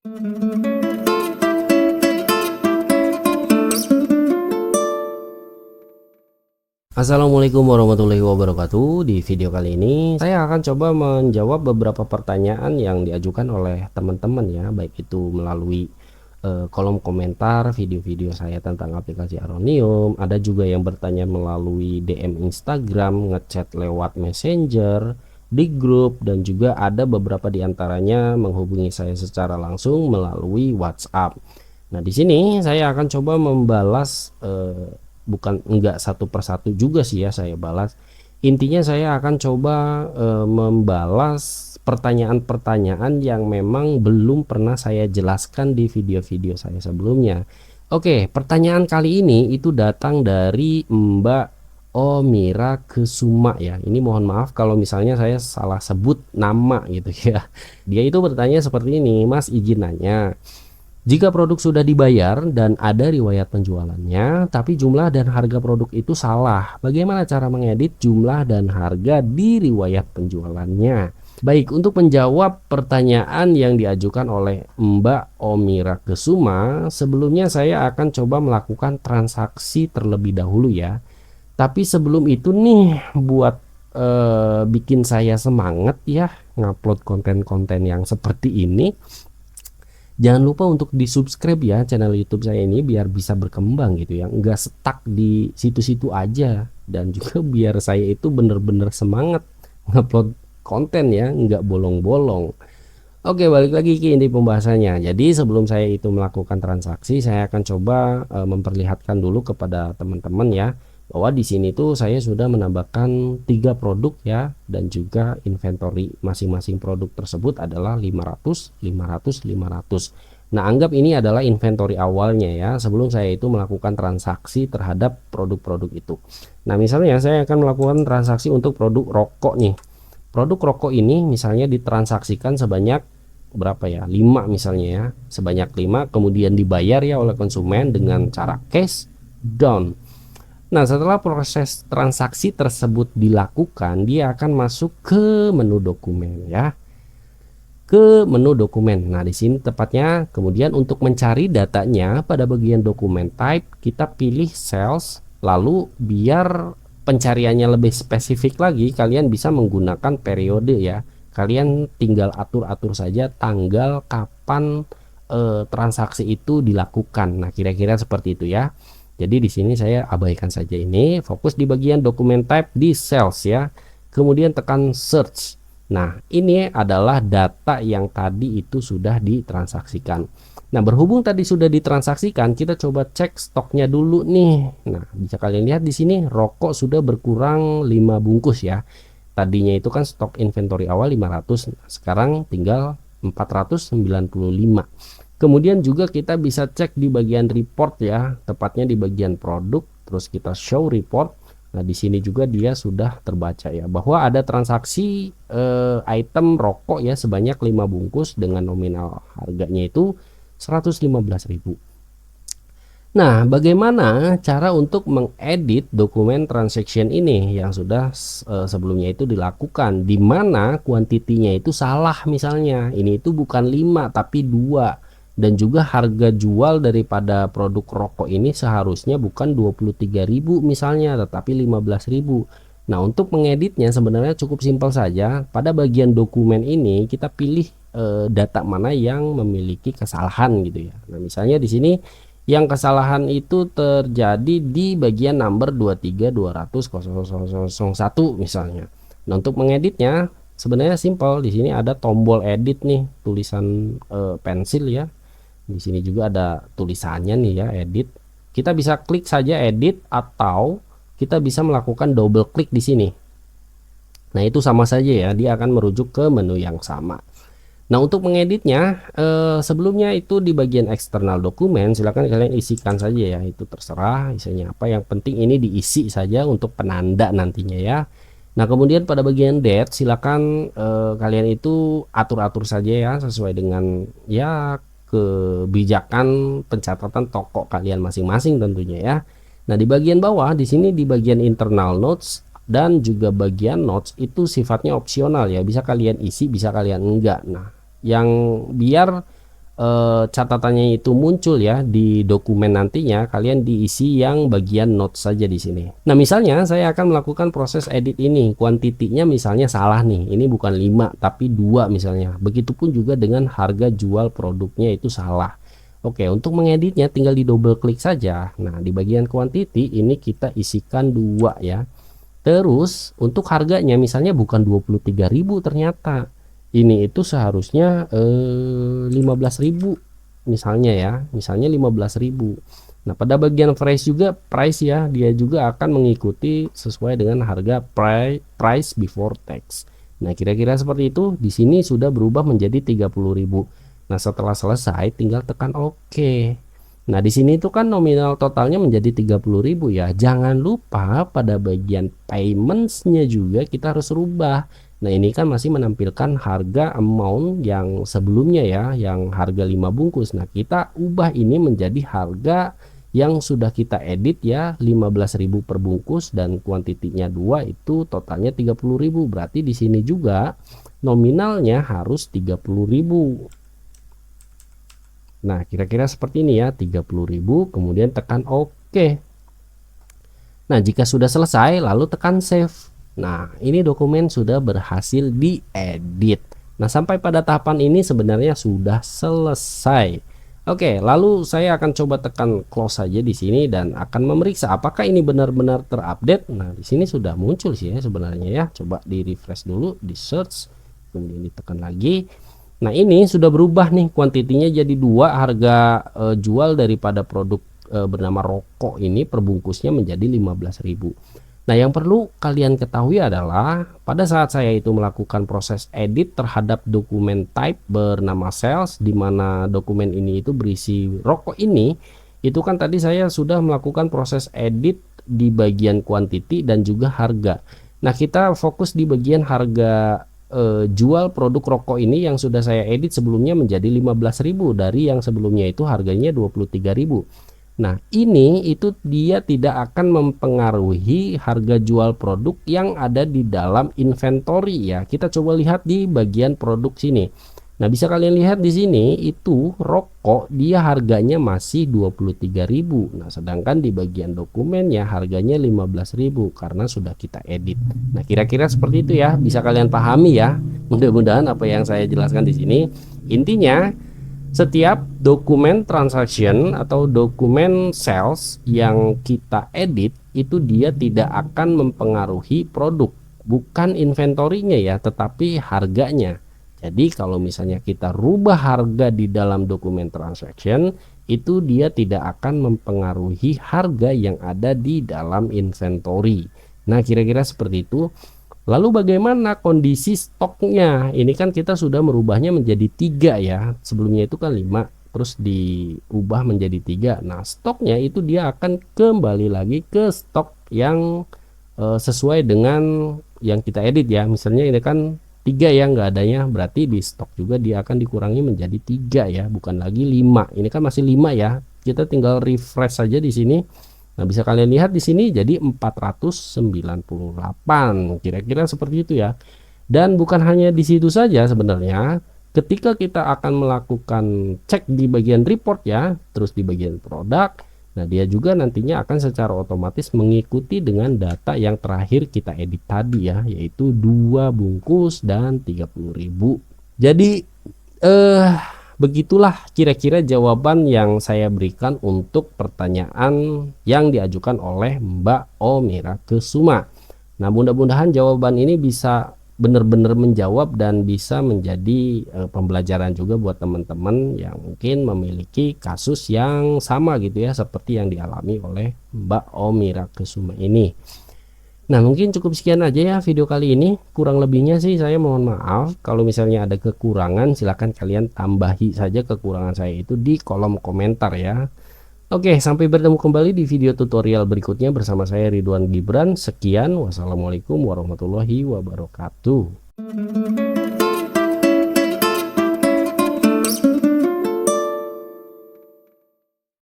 Assalamualaikum warahmatullahi wabarakatuh. Di video kali ini saya akan coba menjawab beberapa pertanyaan yang diajukan oleh teman-teman ya, baik itu melalui kolom komentar video-video saya tentang aplikasi Aronium. Ada juga yang bertanya melalui DM Instagram, ngechat lewat Messenger, di grup, dan juga ada beberapa diantaranya menghubungi saya secara langsung melalui WhatsApp. Nah, di sini saya akan coba membalas bukan enggak satu persatu juga sih ya saya balas. Intinya saya akan coba membalas pertanyaan-pertanyaan yang memang belum pernah saya jelaskan di video-video saya sebelumnya. Oke, pertanyaan kali ini itu datang dari Mbak Omira Kesuma ya. Ini mohon maaf kalau misalnya saya salah sebut nama gitu ya. Dia itu bertanya seperti ini, Mas izin nanya. Jika produk sudah dibayar dan ada riwayat penjualannya, tapi jumlah dan harga produk itu salah, bagaimana cara mengedit jumlah dan harga di riwayat penjualannya? Baik, untuk menjawab pertanyaan yang diajukan oleh Mbak Omira Kesuma, sebelumnya saya akan coba melakukan transaksi terlebih dahulu ya. Tapi sebelum itu nih, buat bikin saya semangat ya ngupload konten-konten yang seperti ini, jangan lupa untuk di subscribe ya channel YouTube saya ini biar bisa berkembang gitu ya, nggak stuck di situ-situ aja, dan juga biar saya itu bener-bener semangat ngupload konten ya, nggak bolong-bolong. Oke, balik lagi ke inti pembahasannya. Jadi sebelum saya itu melakukan transaksi, saya akan coba memperlihatkan dulu kepada teman-teman ya, bahwa di sini tuh saya sudah menambahkan 3 produk ya, dan juga inventory masing-masing produk tersebut adalah 500, 500, 500. Nah, anggap ini adalah inventory awalnya ya, sebelum saya itu melakukan transaksi terhadap produk-produk itu. Nah, misalnya saya akan melakukan transaksi untuk produk rokok nih. Produk rokok ini misalnya ditransaksikan sebanyak berapa ya, 5 misalnya ya, sebanyak 5, kemudian dibayar ya oleh konsumen dengan cara cash down. Nah, setelah proses transaksi tersebut dilakukan, dia akan masuk ke menu dokumen ya. Ke menu dokumen. Nah, di sini tepatnya kemudian untuk mencari datanya pada bagian dokumen type, kita pilih sales, lalu biar pencariannya lebih spesifik lagi, kalian bisa menggunakan periode ya. Kalian tinggal atur-atur saja tanggal kapan transaksi itu dilakukan. Nah, kira-kira seperti itu ya. Jadi di sini saya abaikan saja ini, fokus di bagian dokumen type di sales ya. Kemudian tekan search. Nah, ini adalah data yang tadi itu sudah ditransaksikan. Nah, berhubung tadi sudah ditransaksikan, kita coba cek stoknya dulu nih. Nah, bisa kalian lihat di sini rokok sudah berkurang 5 bungkus ya. Tadinya itu kan stok inventory awal 500, sekarang tinggal 495. Kemudian juga kita bisa cek di bagian report ya, tepatnya di bagian produk, terus kita show report. Nah, di sini juga dia sudah terbaca ya, bahwa ada transaksi item rokok ya sebanyak 5 bungkus dengan nominal harganya itu 115.000. Nah, bagaimana cara untuk mengedit dokumen transaction ini yang sudah sebelumnya itu dilakukan, di mana kuantitinya itu salah misalnya. Ini itu bukan 5 tapi 2. Dan juga harga jual daripada produk rokok ini seharusnya bukan 23.000 misalnya, tetapi 15.000. Nah, untuk mengeditnya sebenarnya cukup simpel saja. Pada bagian dokumen ini kita pilih data mana yang memiliki kesalahan gitu ya. Nah, misalnya di sini yang kesalahan itu terjadi di bagian number 23.200.001 misalnya. Nah, untuk mengeditnya sebenarnya simpel. Di sini ada tombol edit nih, tulisan pensil ya. Di sini juga ada tulisannya nih ya, edit. Kita bisa klik saja edit, atau kita bisa melakukan double klik di sini. Nah, itu sama saja ya, dia akan merujuk ke menu yang sama. Nah, untuk mengeditnya sebelumnya itu di bagian eksternal dokumen, silahkan kalian isikan saja ya, itu terserah isinya apa, yang penting ini diisi saja untuk penanda nantinya ya. Nah, kemudian pada bagian date silakan kalian itu atur-atur saja ya, sesuai dengan ya kebijakan pencatatan toko kalian masing-masing tentunya ya. Nah, di bagian bawah di sini di bagian internal notes dan juga bagian notes itu sifatnya opsional ya, bisa kalian isi bisa kalian enggak. Nah, yang biar catatannya itu muncul ya di dokumen nantinya, kalian diisi yang bagian notes saja di sini. Nah, misalnya saya akan melakukan proses edit ini, kuantitinya misalnya salah nih, ini bukan 5 tapi 2 misalnya. Begitupun juga dengan harga jual produknya itu salah. Oke, untuk mengeditnya tinggal di double klik saja. Nah, di bagian kuantiti ini kita isikan 2 ya. Terus untuk harganya misalnya bukan 23.000 ternyata. Ini itu seharusnya 15.000 misalnya ya. Misalnya 15.000. Nah, pada bagian price juga price ya, dia juga akan mengikuti sesuai dengan harga price before tax. Nah, kira-kira seperti itu. Di sini sudah berubah menjadi 30.000. Nah, setelah selesai tinggal tekan OK. Nah, di sini itu kan nominal totalnya menjadi 30.000 ya. Jangan lupa pada bagian payments-nya juga kita harus rubah. Nah, ini kan masih menampilkan harga amount yang sebelumnya ya, yang harga 5 bungkus. Nah, kita ubah ini menjadi harga yang sudah kita edit ya, 15.000 per bungkus dan kuantitinya 2 itu totalnya 30.000. Berarti di sini juga nominalnya harus 30.000. Nah, kira-kira seperti ini ya, 30.000, kemudian tekan OK. Nah, jika sudah selesai, lalu tekan save. Nah, ini dokumen sudah berhasil diedit. Nah, sampai pada tahapan ini sebenarnya sudah selesai. Oke, lalu saya akan coba tekan close saja di sini dan akan memeriksa apakah ini benar-benar terupdate. Nah, di sini sudah muncul sih ya sebenarnya ya. Coba di refresh dulu, di search, kemudian ditekan lagi. Nah, ini sudah berubah nih kuantitinya jadi 2, harga jual daripada produk bernama rokok ini perbungkusnya menjadi 15.000. Nah, yang perlu kalian ketahui adalah pada saat saya itu melakukan proses edit terhadap dokumen type bernama sales, di mana dokumen ini itu berisi rokok ini, itu kan tadi saya sudah melakukan proses edit di bagian quantity dan juga harga. Nah, kita fokus di bagian harga jual produk rokok ini yang sudah saya edit sebelumnya menjadi 15.000 dari yang sebelumnya itu harganya 23.000. Nah, ini itu dia tidak akan mempengaruhi harga jual produk yang ada di dalam inventory ya. Kita coba lihat di bagian produk sini. Nah, bisa kalian lihat di sini itu rokok dia harganya masih 23.000. Nah, sedangkan di bagian dokumennya harganya 15.000 karena sudah kita edit. Nah, kira-kira seperti itu ya. Bisa kalian pahami ya. Mudah-mudahan apa yang saya jelaskan di sini. Intinya setiap dokumen transaction atau dokumen sales yang kita edit itu dia tidak akan mempengaruhi produk, bukan inventorinya ya, tetapi harganya. Jadi kalau misalnya kita rubah harga di dalam dokumen transaction, itu dia tidak akan mempengaruhi harga yang ada di dalam inventory. Nah, kira-kira seperti itu. Lalu bagaimana kondisi stoknya? Ini kan kita sudah merubahnya menjadi 3 ya. Sebelumnya itu kan 5, terus diubah menjadi 3. Nah, stoknya itu dia akan kembali lagi ke stok yang sesuai dengan yang kita edit ya. Misalnya ini kan 3 ya nggak adanya, berarti di stok juga dia akan dikurangi menjadi 3 ya, bukan lagi 5. Ini kan masih 5 ya. Kita tinggal refresh saja di sini. Nah, bisa kalian lihat di sini jadi 498. Kira-kira seperti itu ya. Dan bukan hanya di situ saja sebenarnya. Ketika kita akan melakukan cek di bagian report ya, terus di bagian produk, nah dia juga nantinya akan secara otomatis mengikuti dengan data yang terakhir kita edit tadi ya, yaitu 2 bungkus dan 30.000. Jadi begitulah kira-kira jawaban yang saya berikan untuk pertanyaan yang diajukan oleh Mbak Omira Kesuma. Nah, mudah-mudahan jawaban ini bisa benar-benar menjawab dan bisa menjadi pembelajaran juga buat teman-teman yang mungkin memiliki kasus yang sama gitu ya, seperti yang dialami oleh Mbak Omira Kesuma ini. Nah, mungkin cukup sekian aja ya video kali ini. Kurang lebihnya sih saya mohon maaf. Kalau misalnya ada kekurangan, silahkan kalian tambahi saja kekurangan saya itu di kolom komentar ya. Oke, sampai bertemu kembali di video tutorial berikutnya bersama saya Ridwan Gibran. Sekian, wassalamualaikum warahmatullahi wabarakatuh.